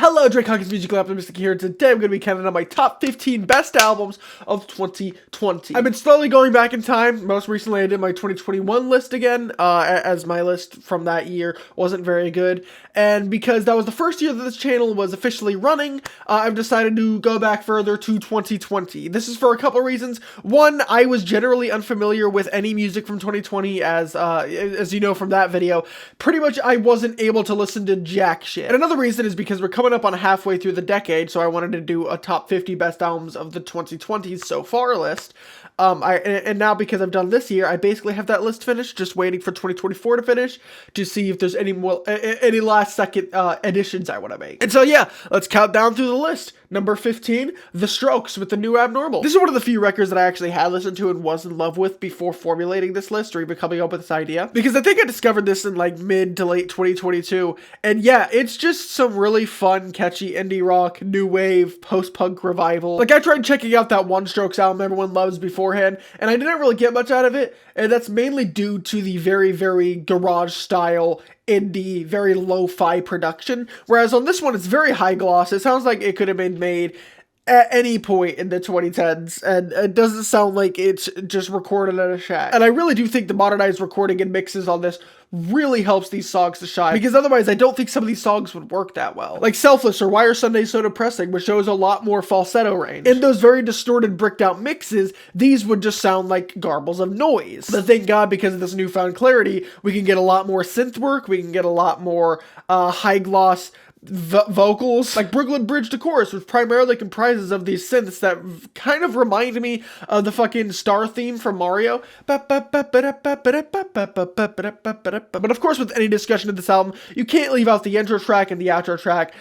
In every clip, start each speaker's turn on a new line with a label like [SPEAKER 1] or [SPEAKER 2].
[SPEAKER 1] Hello, Drake Hawkins Musical Optimistic here. Today I'm going to be counting on my top 15 best albums of 2020. I've been slowly going back in time. Most recently I did my 2021 list again, as my list from that year wasn't very good. And because that was the first year that this channel was officially running, I've decided to go back further to 2020. This is for a couple of reasons. One, I was generally unfamiliar with any music from 2020, as you know from that video. Pretty much I wasn't able to listen to jack shit. And another reason is because we're coming up on halfway through the decade, so I wanted to do a top 50 best albums of the 2020s so far list. And now because I've done this year, I basically have that list finished, just waiting for 2024 to finish to see if there's any more, any last second additions I want to make. And so yeah, let's count down through the list. Number 15, The Strokes with The New Abnormal. This is one of the few records that I actually had listened to and was in love with before formulating this list or even coming up with this idea. Because I think I discovered this in like mid to late 2022. And yeah, it's just some really fun, catchy indie rock, new wave, post-punk revival. Like I tried checking out that One Strokes album everyone loves beforehand, and I didn't really get much out of it. And that's mainly due to the very, very garage style indie, very lo-fi production, whereas on this one it's very high gloss. It sounds like it could have been made at any point in the 2010s, and it doesn't sound like it's just recorded at a shack. And I really do think the modernized recording and mixes on this really helps these songs to shine, because otherwise I don't think some of these songs would work that well. Like Selfless or Why Are Sundays So Depressing, which shows a lot more falsetto range. In those very distorted, bricked out mixes, these would just sound like garbles of noise. But thank God, because of this newfound clarity, we can get a lot more synth work, we can get a lot more high gloss vocals, like Brooklyn Bridge to Chorus, which primarily comprises of these synths that kind of remind me of the fucking star theme from Mario. But of course, with any discussion of this album, you can't leave out the intro track and the outro track.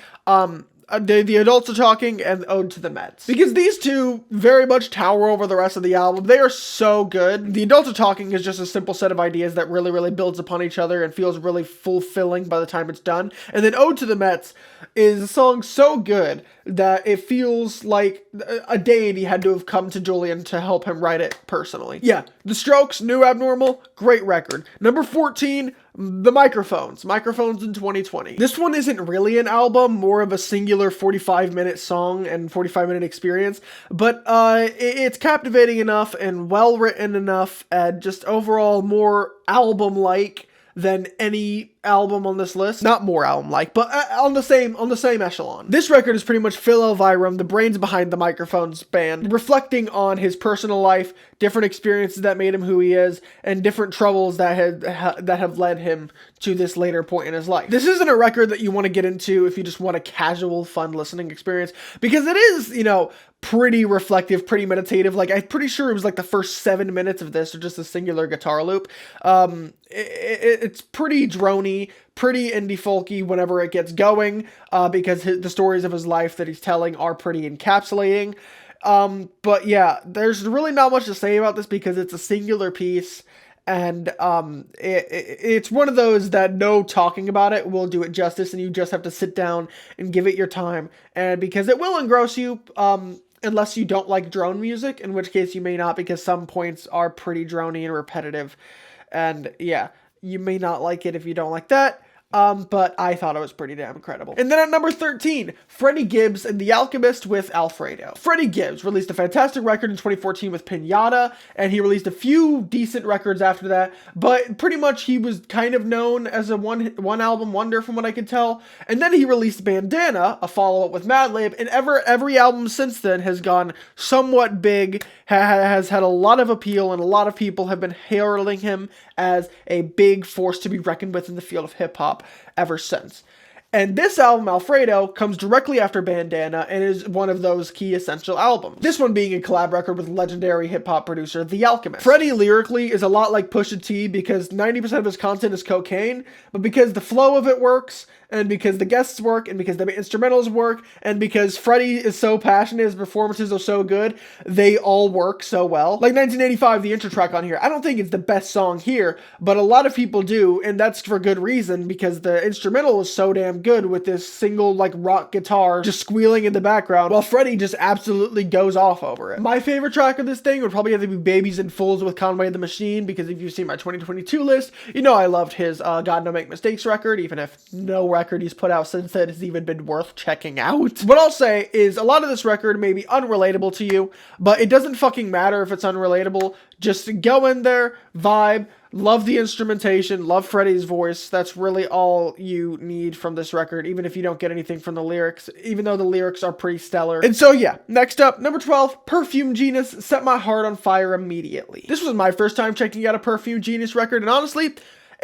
[SPEAKER 1] The Adults Are Talking and Ode to the Mets. Because these two very much tower over the rest of the album. They are so good. The Adults Are Talking is just a simple set of ideas that really, really builds upon each other and feels really fulfilling by the time it's done. And then Ode to the Mets is a song so good that it feels like a deity had to have come to Julian to help him write it personally. Yeah, The Strokes, New Abnormal, great record. Number 14, The Microphones in 2020. This one isn't really an album, more of a singular 45-minute song and 45-minute experience, but it's captivating enough and well-written enough and just overall more album-like than any album on this list. Not more album-like, but on the same echelon. This record is pretty much Phil Elvirum, the brains behind the Microphones band, reflecting on his personal life, different experiences that made him who he is, and different troubles that have led him to this later point in his life. This isn't a record that you want to get into if you just want a casual, fun listening experience, because it is, you know, pretty reflective, pretty meditative. Like, I'm pretty sure it was like the first 7 minutes of this are just a singular guitar loop. It's pretty droney, pretty indie folky whenever it gets going, because the stories of his life that he's telling are pretty encapsulating. But yeah, there's really not much to say about this because it's a singular piece, and it's one of those that no talking about it will do it justice, and you just have to sit down and give it your time, and because it will engross you, unless you don't like drone music, in which case you may not, because some points are pretty drony and repetitive. And yeah, you may not like it if you don't like that. But I thought it was pretty damn incredible. And then at number 13, Freddie Gibbs and The Alchemist with Alfredo. Freddie Gibbs released a fantastic record in 2014 with Pinata, and he released a few decent records after that, but pretty much he was kind of known as a one album wonder from what I could tell. And then he released Bandana, a follow-up with Madlib, and every album since then has gone somewhat big, has had a lot of appeal, and a lot of people have been heralding him as a big force to be reckoned with in the field of hip-hop ever since. And this album, Alfredo, comes directly after Bandana and is one of those key essential albums. This one being a collab record with legendary hip-hop producer The Alchemist. Freddie lyrically is a lot like Pusha T because 90% of his content is cocaine, but because the flow of it works, and because the guests work, and because the instrumentals work, and because Freddie is so passionate, his performances are so good, they all work so well. Like 1985, the intro track on here, I don't think it's the best song here, but a lot of people do, and that's for good reason, because the instrumental is so damn good with this single, like, rock guitar just squealing in the background, while Freddie just absolutely goes off over it. My favorite track of this thing would probably have to be Babies and Fools with Conway the Machine, because if you've seen my 2022 list, you know I loved his God No Make Mistakes record, even if no record record he's put out since then has even been worth checking out. What I'll say is a lot of this record may be unrelatable to you, but it doesn't fucking matter if it's unrelatable. Just go in there, vibe, love the instrumentation, love Freddie's voice. That's really all you need from this record, even if you don't get anything from the lyrics, even though the lyrics are pretty stellar. And so yeah, next up, number 12, Perfume Genius, Set My Heart on Fire Immediately. This was my first time checking out a Perfume Genius record, and honestly,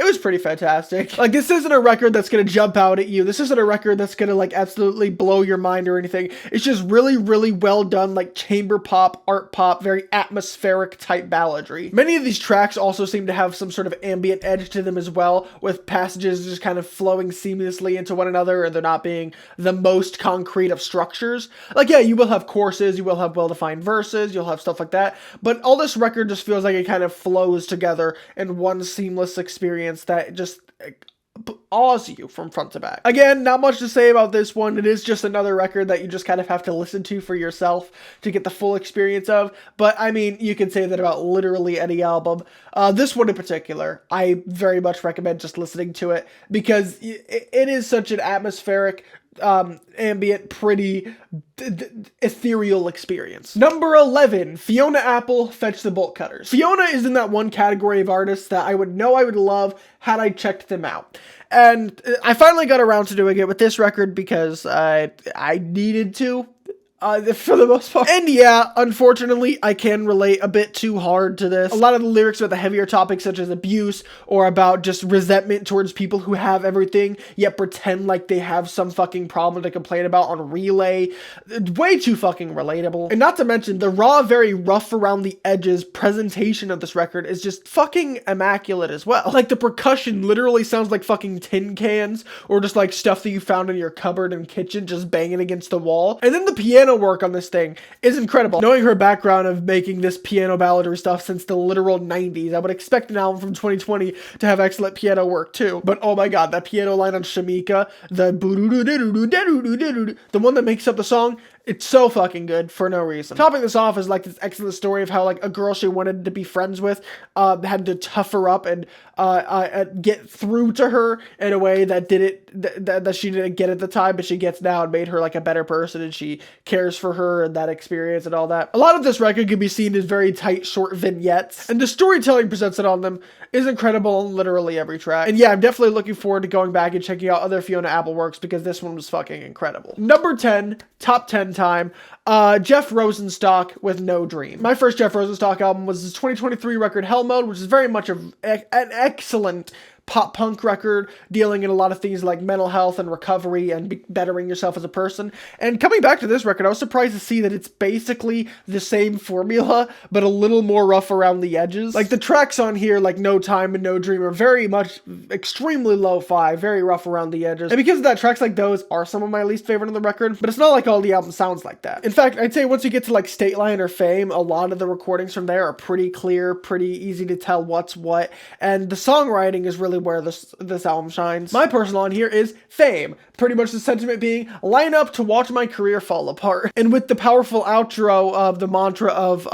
[SPEAKER 1] it was pretty fantastic. Like, this isn't a record that's gonna jump out at you. This isn't a record that's gonna, like, absolutely blow your mind or anything. It's just really, really well done, like, chamber pop, art pop, very atmospheric type balladry. Many of these tracks also seem to have some sort of ambient edge to them as well, with passages just kind of flowing seamlessly into one another, and they're not being the most concrete of structures. Like, yeah, you will have choruses, you will have well-defined verses, you'll have stuff like that, but all this record just feels like it kind of flows together in one seamless experience that just awes you from front to back. Again, not much to say about this one. It is just another record that you just kind of have to listen to for yourself to get the full experience of. But I mean, you can say that about literally any album. This one in particular, I very much recommend just listening to it because it is such an atmospheric, ambient, pretty ethereal experience. Number 11, Fiona Apple, Fetch the Bolt Cutters. Fiona is in that one category of artists that I would love had I checked them out. And I finally got around to doing it with this record because I needed to. For the most part. And yeah, unfortunately, I can relate a bit too hard to this. A lot of the lyrics about the heavier topics such as abuse or about just resentment towards people who have everything yet pretend like they have some fucking problem to complain about on Relay. Way too fucking relatable. And not to mention, the raw, very rough around the edges presentation of this record is just fucking immaculate as well. Like, the percussion literally sounds like fucking tin cans or just like stuff that you found in your cupboard and kitchen just banging against the wall. And then the piano work on this thing is incredible. Knowing her background of making this piano balladry stuff since the literal 90s, I would expect an album from 2020 to have excellent piano work too. But oh my god, that piano line on Shamika, the one that makes up the song, it's so fucking good for no reason. Topping this off is like this excellent story of how like a girl she wanted to be friends with had to tough her up and get through to her in a way that that she didn't get at the time, but she gets now and made her like a better person, and she cares for her and that experience and all that. A lot of this record can be seen as very tight, short vignettes, and the storytelling presented on them is incredible on literally every track. And yeah, I'm definitely looking forward to going back and checking out other Fiona Apple works because this one was fucking incredible. Number 10, top 10 time, Jeff Rosenstock with No Dream. My first Jeff Rosenstock album was his 2023 record Hell Mode, which is very much an excellent pop punk record dealing in a lot of things like mental health and recovery and bettering yourself as a person. And coming back to this record, I was surprised to see that it's basically the same formula, but a little more rough around the edges. Like, the tracks on here, like No Time and No Dream, are very much extremely lo-fi, very rough around the edges. And because of that, tracks like those are some of my least favorite on the record, but it's not like all the album sounds like that. In fact, I'd say once you get to like State Line or Fame, a lot of the recordings from there are pretty clear, pretty easy to tell what's what, and the songwriting is really where this album shines. My personal on here is Fame. Pretty much the sentiment being, line up to watch my career fall apart. And with the powerful outro of the mantra of,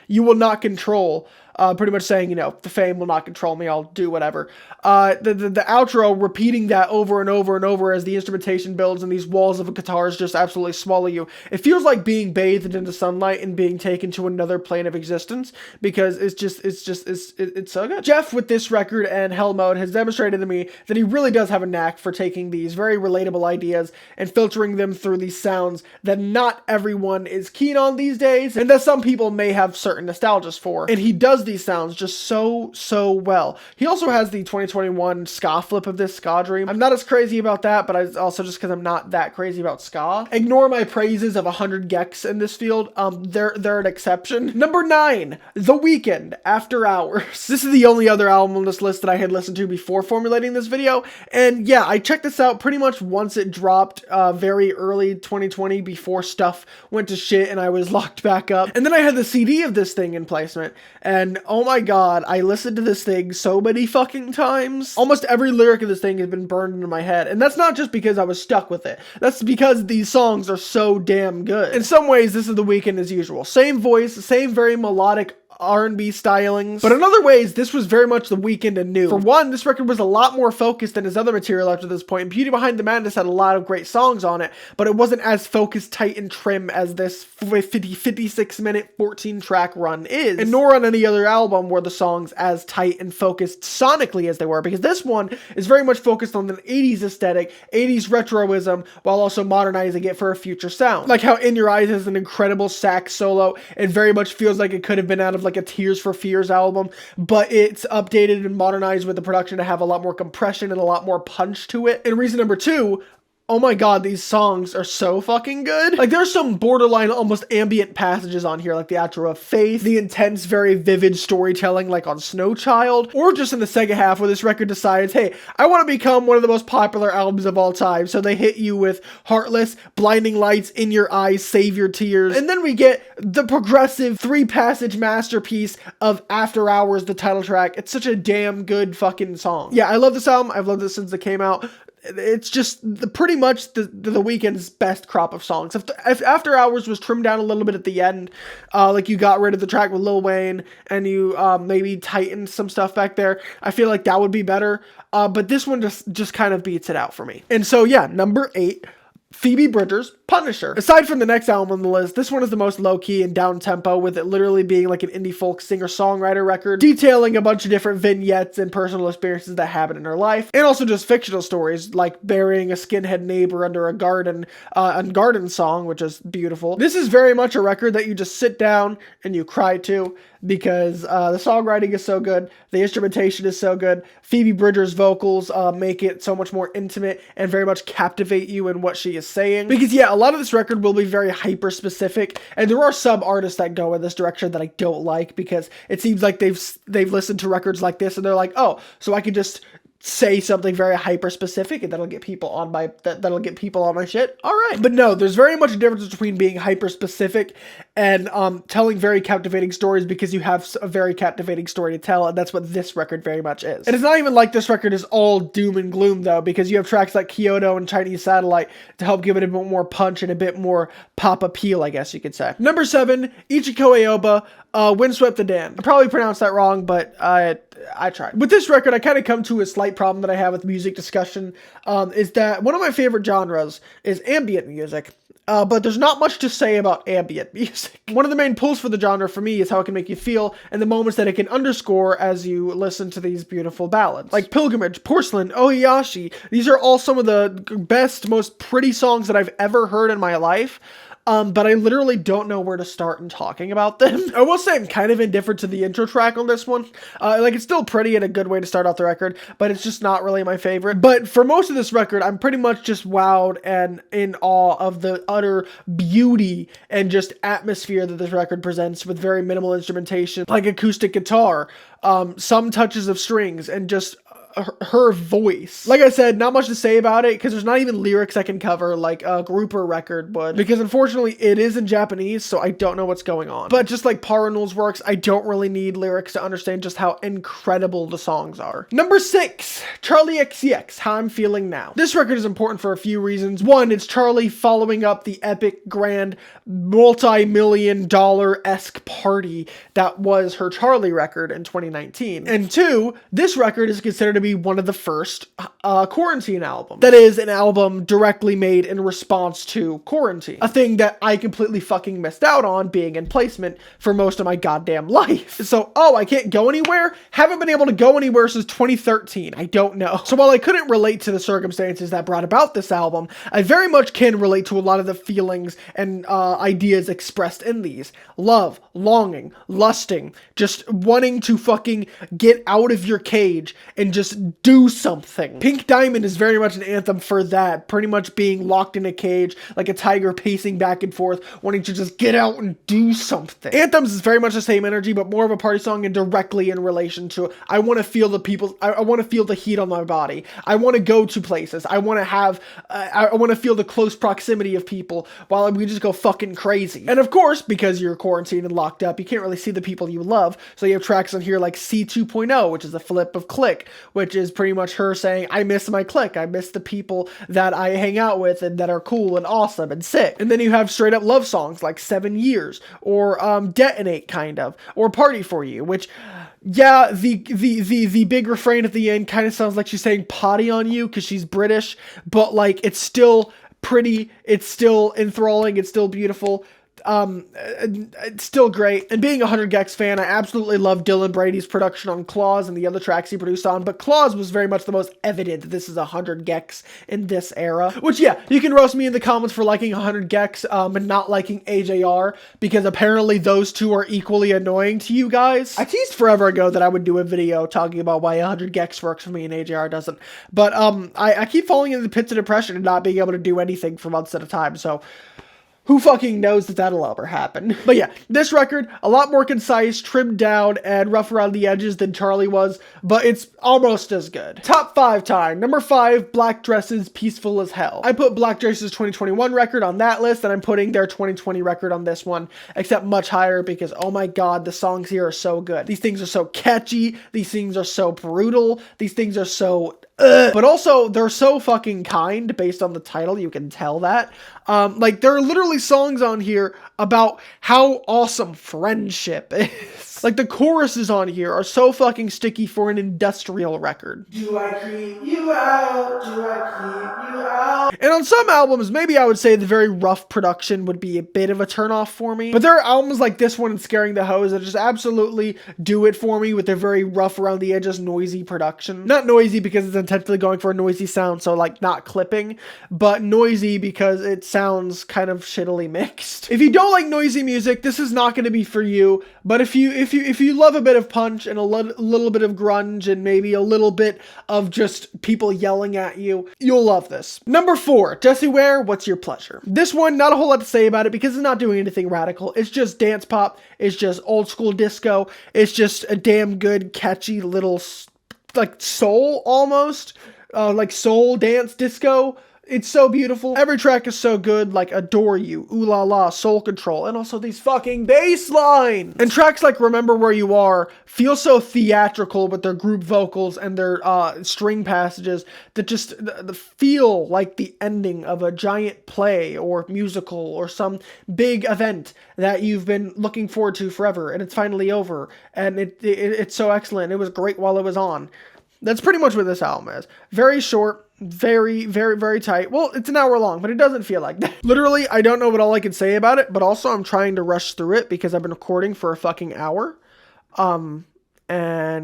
[SPEAKER 1] you will not control, pretty much saying, you know, the fame will not control me, I'll do whatever. The outro repeating that over and over and over as the instrumentation builds and these walls of guitars just absolutely swallow you. It feels like being bathed in the sunlight and being taken to another plane of existence because it's so good. Jeff, with this record and Hell Mode, has demonstrated to me that he really does have a knack for taking these very relatable ideas and filtering them through these sounds that not everyone is keen on these days and that some people may have certain nostalgias for. And he does these sounds just so well. He also has the 2021 ska flip of this Ska Dream. I'm not as crazy about that, but I also just because I'm not that crazy about ska. Ignore my praises of 100 Gex in this field. They're an exception. Number 9, The Weeknd, After Hours. This is the only other album on this list that I had listened to before formulating this video, and yeah, I checked this out pretty much once it dropped very early 2020 before stuff went to shit and I was locked back up. And then I had the CD of this thing in placement, and oh my god, I listened to this thing so many fucking times. Almost every lyric of this thing has been burned into my head, and that's not just because I was stuck with it. That's because these songs are so damn good. In some ways, this is The Weeknd as usual. Same voice, same very melodic, R&B stylings. But in other ways, this was very much The Weeknd and new. For one, this record was a lot more focused than his other material after this point. And Beauty Behind the Madness had a lot of great songs on it, but it wasn't as focused, tight, and trim as this 56-minute, 14-track run is. And nor on any other album were the songs as tight and focused sonically as they were, because this one is very much focused on the 80s aesthetic, 80s retroism, while also modernizing it for a future sound. Like how In Your Eyes has an incredible sax solo. It very much feels like it could have been out of like a Tears for Fears album, but it's updated and modernized with the production to have a lot more compression and a lot more punch to it. And reason number two, oh my god, these songs are so fucking good. Like, there's some borderline, almost ambient passages on here, like the outro of Faith, the intense, very vivid storytelling, like on Snow Child, or just in the second half where this record decides, hey, I want to become one of the most popular albums of all time. So they hit you with Heartless, Blinding Lights, In Your Eyes, Save Your Tears. And then we get the progressive 3-passage masterpiece of After Hours, the title track. It's such a damn good fucking song. Yeah, I love this album. I've loved it since it came out. It's just pretty much the Weeknd's best crop of songs. If After Hours was trimmed down a little bit at the end, like you got rid of the track with Lil Wayne and you maybe tightened some stuff back there, I feel like that would be better. But this one just kind of beats it out for me. And so yeah, number 8, Phoebe Bridgers' Punisher. Aside from the next album on the list, this one is the most low-key and down-tempo, with it literally being like an indie folk singer-songwriter record, detailing a bunch of different vignettes and personal experiences that happen in her life, and also just fictional stories, like burying a skinhead neighbor under a garden song, which is beautiful. This is very much a record that you just sit down and you cry to, because the songwriting is so good, the instrumentation is so good, Phoebe Bridgers' vocals make it so much more intimate and very much captivate you in what she is saying. Because yeah, a lot of this record will be very hyper-specific, and there are sub-artists that go in this direction that I don't like, because it seems like they've listened to records like this and they're like, oh, so I could just say something very hyper specific and that'll get people on my shit. All right. But no, there's very much a difference between being hyper specific and telling very captivating stories, because you have a very captivating story to tell, and that's what this record very much is. And it's not even like this record is all doom and gloom though, because you have tracks like Kyoto and Chinese Satellite to help give it a bit more punch and a bit more pop appeal, I guess you could say. Number 7, Ichiko Aoba, Windswept the Dam. I probably pronounced that wrong, but I tried. With this record, I kind of come to a slight problem that I have with music discussion, is that one of my favorite genres is ambient music. But there's not much to say about ambient music. One of the main pulls for the genre for me is how it can make you feel and the moments that it can underscore as you listen to these beautiful ballads. Like Pilgrimage, Porcelain, Ohiyashi. These are all some of the best, most pretty songs that I've ever heard in my life. But I literally don't know where to start in talking about them. I will say I'm kind of indifferent to the intro track on this one. Like, it's still pretty and a good way to start out the record, but it's just not really my favorite. But for most of this record, I'm pretty much just wowed and in awe of the utter beauty and just atmosphere that this record presents, with very minimal instrumentation, like acoustic guitar, some touches of strings, and just her voice. Like I said, not much to say about it, because there's not even lyrics I can cover like a grouper record would, because unfortunately it is in Japanese, so I don't know what's going on. But just like Power Rules works, I don't really need lyrics to understand just how incredible the songs are. Number 6, Charlie XCX, How I'm Feeling Now. This record is important for a few reasons. One, it's Charlie following up the epic, grand, multi-million-dollar-esque party that was her Charlie record in 2019. And 2, this record is considered to be one of the first quarantine albums. That is, an album directly made in response to quarantine. A thing that I completely fucking missed out on, being in placement for most of my goddamn life. So, I can't go anywhere? Haven't been able to go anywhere since 2013. I don't know. So while I couldn't relate to the circumstances that brought about this album, I very much can relate to a lot of the feelings and ideas expressed in these. Love, longing, lusting, just wanting to fucking get out of your cage and just do something. Pink Diamond is very much an anthem for that, pretty much being locked in a cage like a tiger, pacing back and forth, wanting to just get out and do something. Anthems is very much the same energy, but more of a party song and directly in relation to, I want to feel I want to feel the heat on my body. I want to go to places. I want to have, I want to feel the close proximity of people while we just go fucking crazy. And of course, because you're quarantined and locked up, you can't really see the people you love, so you have tracks on here like C 2.0, which is a flip of Click, which is pretty much her saying, I miss my clique. I miss the people that I hang out with and that are cool and awesome and sick. And then you have straight up love songs like 7 Years or Detonate, kind of, or Party For You, which, yeah, the big refrain at the end kind of sounds like she's saying potty on you because she's British, but like it's still pretty, it's still enthralling, it's still beautiful. It's still great. And being a 100 gecs fan, I absolutely love Dylan Brady's production on Claws and the other tracks he produced on, but Claws was very much the most evident that this is 100 gecs in this era. Which, yeah, you can roast me in the comments for liking 100 gecs and not liking AJR, because apparently those two are equally annoying to you guys. I teased forever ago that I would do a video talking about why 100 gecs works for me and AJR doesn't, but I keep falling into the pits of depression and not being able to do anything for months at a time, so who fucking knows that that'll ever happen. But yeah, this record, a lot more concise, trimmed down, and rough around the edges than Charlie was, but it's almost as good. Top 5 time. Number 5, Black Dresses, Peaceful as Hell. I put Black Dresses' 2021 record on that list, and I'm putting their 2020 record on this one, except much higher because, oh my god, the songs here are so good. These things are so catchy, these things are so brutal, these things are so but also, they're so fucking kind based on the title, you can tell that. Like, there are literally songs on here about how awesome friendship is. Like, the choruses on here are so fucking sticky for an industrial record. Do I creep you out? Do I creep you out? And on some albums, maybe I would say the very rough production would be a bit of a turnoff for me. But there are albums like this one and Scaring the Hoes that just absolutely do it for me with their very rough around the edges, noisy production. Not noisy because it's intentionally going for a noisy sound, so like not clipping, but noisy because it sounds kind of shittily mixed. If you don't like noisy music, this is not going to be for you. But if you love a bit of punch and a little bit of grunge and maybe a little bit of just people yelling at you, you'll love this. Number 4, Jessie Ware, What's Your Pleasure? This one, not a whole lot to say about it because it's not doing anything radical. It's just dance pop. It's just old school disco. It's just a damn good, catchy little, like, soul almost. Like soul dance disco. It's so beautiful. Every track is so good, like Adore You, Ooh La La, Soul Control, and also these fucking bass lines. And tracks like Remember Where You Are feel so theatrical with their group vocals and their string passages that just feel like the ending of a giant play or musical or some big event that you've been looking forward to forever, and it's finally over. And it's so excellent. It was great while it was on. That's pretty much what this album is. Very short, very, very, very tight. Well, it's an hour long, but it doesn't feel like that. Literally, I don't know what all I can say about it, but also I'm trying to rush through it because I've been recording for a fucking hour. And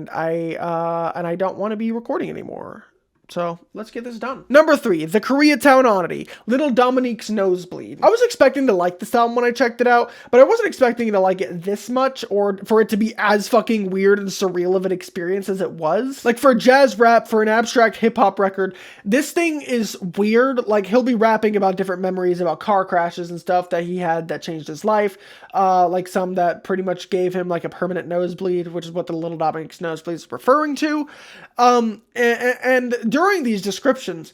[SPEAKER 1] I don't want to be recording anymore. So let's get this done. Number 3, The Koreatown Oddity, Little Dominique's Nosebleed. I was expecting to like this album when I checked it out, but I wasn't expecting to like it this much or for it to be as fucking weird and surreal of an experience as it was. Like, for jazz rap, for an abstract hip hop record, this thing is weird. Like, he'll be rapping about different memories about car crashes and stuff that he had that changed his life. Like some that pretty much gave him like a permanent nosebleed, which is what the Little Dominique's Nosebleed is referring to. And during these descriptions,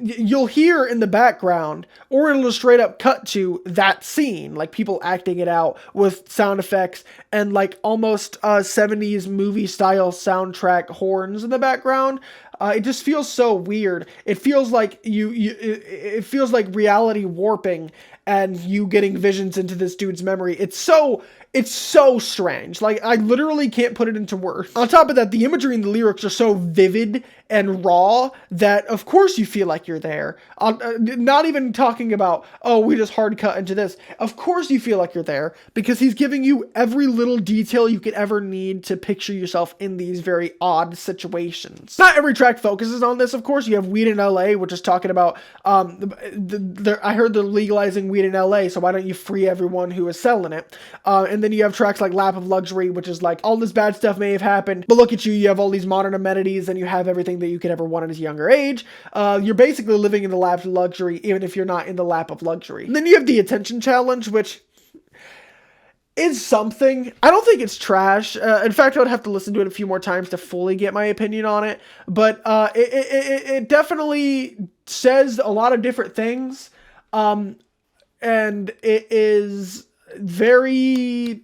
[SPEAKER 1] you'll hear in the background, or it'll just straight up cut to that scene, like people acting it out with sound effects and like almost 70s movie style soundtrack horns in the background. It just feels so weird. It feels like it feels like reality warping and you getting visions into this dude's memory. It's so strange. Like, I literally can't put it into words. On top of that, the imagery and the lyrics are so vivid and raw that of course you feel like you're there. Not even talking about, oh, we just hard cut into this. Of course you feel like you're there because he's giving you every little detail you could ever need to picture yourself in these very odd situations. Not every track focuses on this, of course. You have Weed in LA, which is talking about, I heard they're legalizing weed in LA, so why don't you free everyone who is selling it? And then you have tracks like Lap of Luxury, which is like, all this bad stuff may have happened, but look at you have all these modern amenities and you have everything that you could ever want at a younger age. You're basically living in the lap of luxury, even if you're not in the lap of luxury. And then you have the Attention Challenge, which is something. I don't think it's trash. In fact, I would have to listen to it a few more times to fully get my opinion on it. But it definitely says a lot of different things. And it is very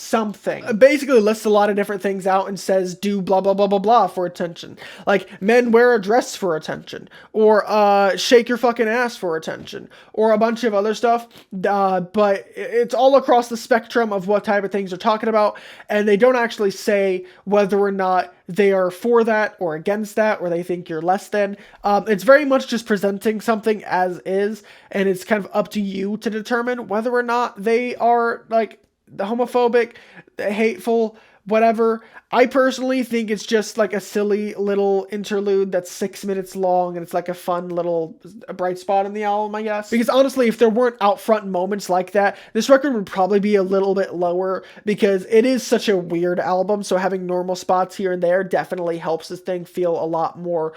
[SPEAKER 1] something. It basically lists a lot of different things out and says do blah blah blah blah blah for attention. Like men wear a dress for attention, or shake your fucking ass for attention, or a bunch of other stuff. But it's all across the spectrum of what type of things they're talking about, and they don't actually say whether or not they are for that or against that, or they think you're less than. It's very much just presenting something as is, and it's kind of up to you to determine whether or not they are like the homophobic, hateful, whatever. I personally think it's just like a silly little interlude that's 6 minutes long, and it's like a fun little bright spot in the album, I guess. Because honestly, if there weren't out front moments like that, this record would probably be a little bit lower, because it is such a weird album, so having normal spots here and there definitely helps this thing feel a lot more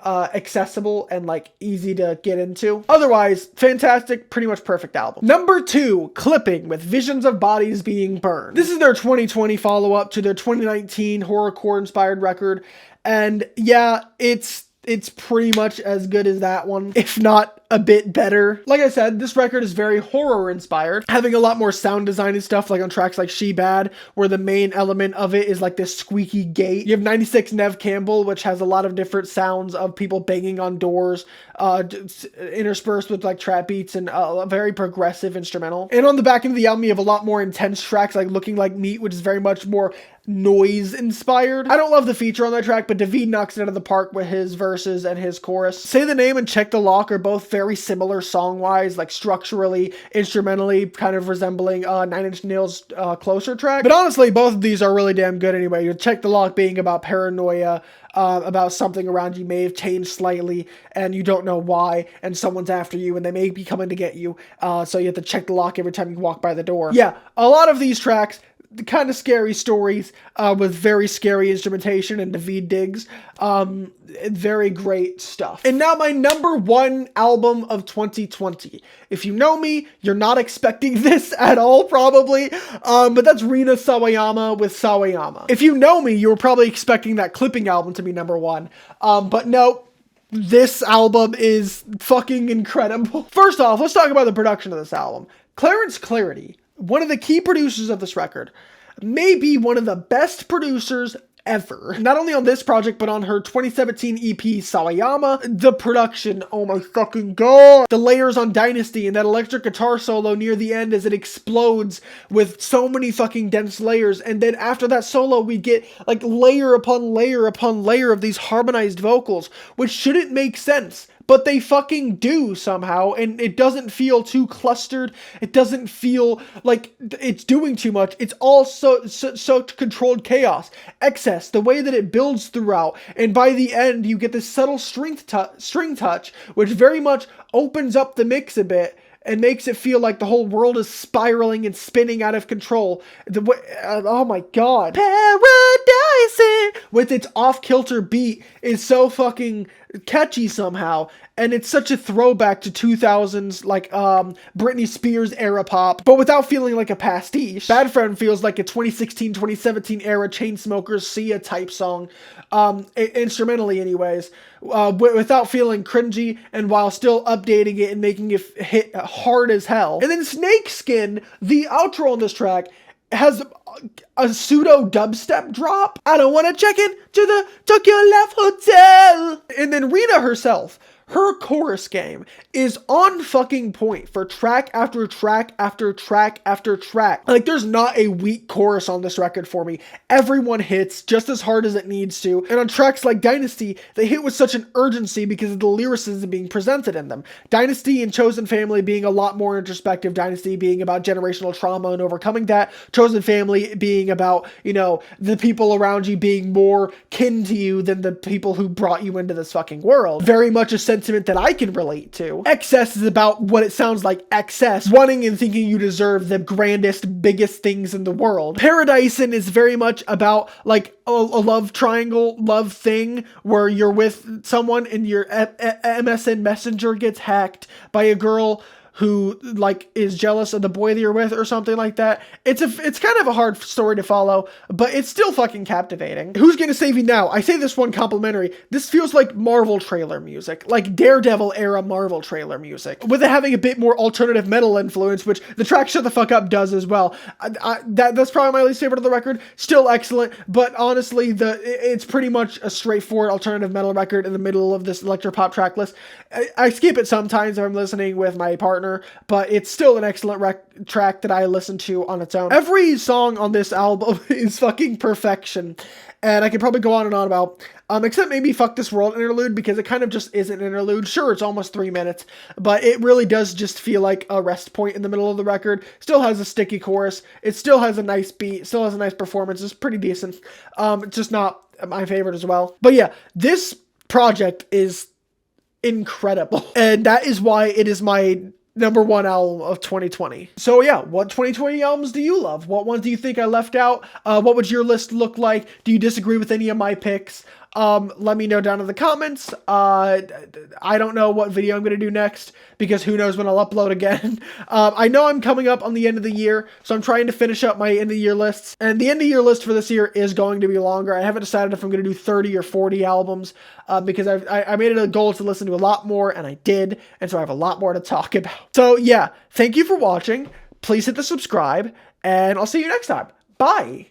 [SPEAKER 1] accessible and like easy to get into. Otherwise, fantastic, pretty much perfect album. Number 2, Clipping, with Visions of Bodies Being Burned. This is their 2020 follow-up to their 2019 horrorcore inspired record, and yeah, it's pretty much as good as that one, if not a bit better. Like I said, this record is very horror inspired, having a lot more sound design and stuff, like on tracks like She Bad, where the main element of it is like this squeaky gate. You have 96 Nev Campbell, which has a lot of different sounds of people banging on doors, interspersed with like trap beats and a very progressive instrumental. And on the back end of the album, you have a lot more intense tracks like Looking Like Meat, which is very much more noise inspired. I don't love the feature on that track, but David knocks it out of the park with his verses and his chorus. Say the Name and Check the Lock are both very similar song-wise, like structurally, instrumentally, kind of resembling 9 Inch Nails' Closer track. But honestly, both of these are really damn good anyway. You Check the Lock being about paranoia, about something around you may have changed slightly and you don't know why, and someone's after you and they may be coming to get you, so you have to check the lock every time you walk by the door. Yeah, a lot of these tracks, kind of scary stories with very scary instrumentation and David digs. Very great stuff. And now my number 1 album of 2020. If you know me, you're not expecting this at all, probably. But that's Rina Sawayama with Sawayama. If you know me, you were probably expecting that Clipping album to be number 1. But no. This album is fucking incredible. First off, let's talk about the production of this album. Clarence Clarity, one of the key producers of this record, may be one of the best producers ever. Not only on this project, but on her 2017 EP, Sawayama. The production, oh my fucking god! The layers on Dynasty and that electric guitar solo near the end as it explodes with so many fucking dense layers, and then after that solo we get like layer upon layer upon layer of these harmonized vocals, which shouldn't make sense. But they fucking do somehow, and it doesn't feel too clustered. It doesn't feel like it's doing too much. It's all so controlled chaos. Excess, the way that it builds throughout, and by the end you get this subtle string touch, which very much opens up the mix a bit and makes it feel like the whole world is spiraling and spinning out of control. Oh my god. Paradise with its off-kilter beat is so fucking catchy somehow, and it's such a throwback to 2000s like Britney Spears era pop, but without feeling like a pastiche. Bad Friend feels like a 2016-2017 era Chainsmokers Sia type song, instrumentally anyways, without feeling cringy, and while still updating it and making it hit hard as hell. And then Snakeskin, the outro on this track, has a pseudo dubstep drop. I don't want to check in to the Tokyo Left Hotel. And then Rita herself, her chorus game is on fucking point for track after track after track after track. Like, there's not a weak chorus on this record for me. Everyone hits just as hard as it needs to. And on tracks like Dynasty, they hit with such an urgency because of the lyricism being presented in them. Dynasty and Chosen Family being a lot more introspective. Dynasty being about generational trauma and overcoming that. Chosen Family being about, you know, the people around you being more kin to you than the people who brought you into this fucking world. Very much a sentiment that I can relate to. Excess is about what it sounds like excess, wanting and thinking you deserve the grandest, biggest things in the world. Paradisin is very much about like a love triangle, love thing where you're with someone and your MSN Messenger gets hacked by a girl who like is jealous of the boy that you're with or something like that. It's kind of a hard story to follow, but it's still fucking captivating. Who's Gonna Save You Now? I say this one complimentary. This feels like Marvel trailer music, like Daredevil era Marvel trailer music, with it having a bit more alternative metal influence, which the track Shut the Fuck Up does as well. That's probably my least favorite of the record. Still excellent, but honestly, it's pretty much a straightforward alternative metal record in the middle of this electropop track list. I skip it sometimes if I'm listening with my partner, but it's still an excellent track that I listen to on its own. Every song on this album is fucking perfection, and I could probably go on and on about, except maybe Fuck This World interlude, because it kind of just is an interlude. Sure, it's almost 3 minutes, but it really does just feel like a rest point in the middle of the record. Still has a sticky chorus. It still has a nice beat. Still has a nice performance. It's pretty decent. It's just not my favorite as well. But yeah, this project is incredible, and that is why it is my #1 album of 2020. So yeah, what 2020 albums do you love? What ones do you think I left out? What would your list look like? Do you disagree with any of my picks? Let me know down in the comments. I don't know what video I'm going to do next, because who knows when I'll upload again. I know I'm coming up on the end of the year, so I'm trying to finish up my end of the year lists. And the end of year list for this year is going to be longer. I haven't decided if I'm going to do 30 or 40 albums, because I made it a goal to listen to a lot more, and I did. And so I have a lot more to talk about. So yeah, thank you for watching. Please hit the subscribe, and I'll see you next time. Bye.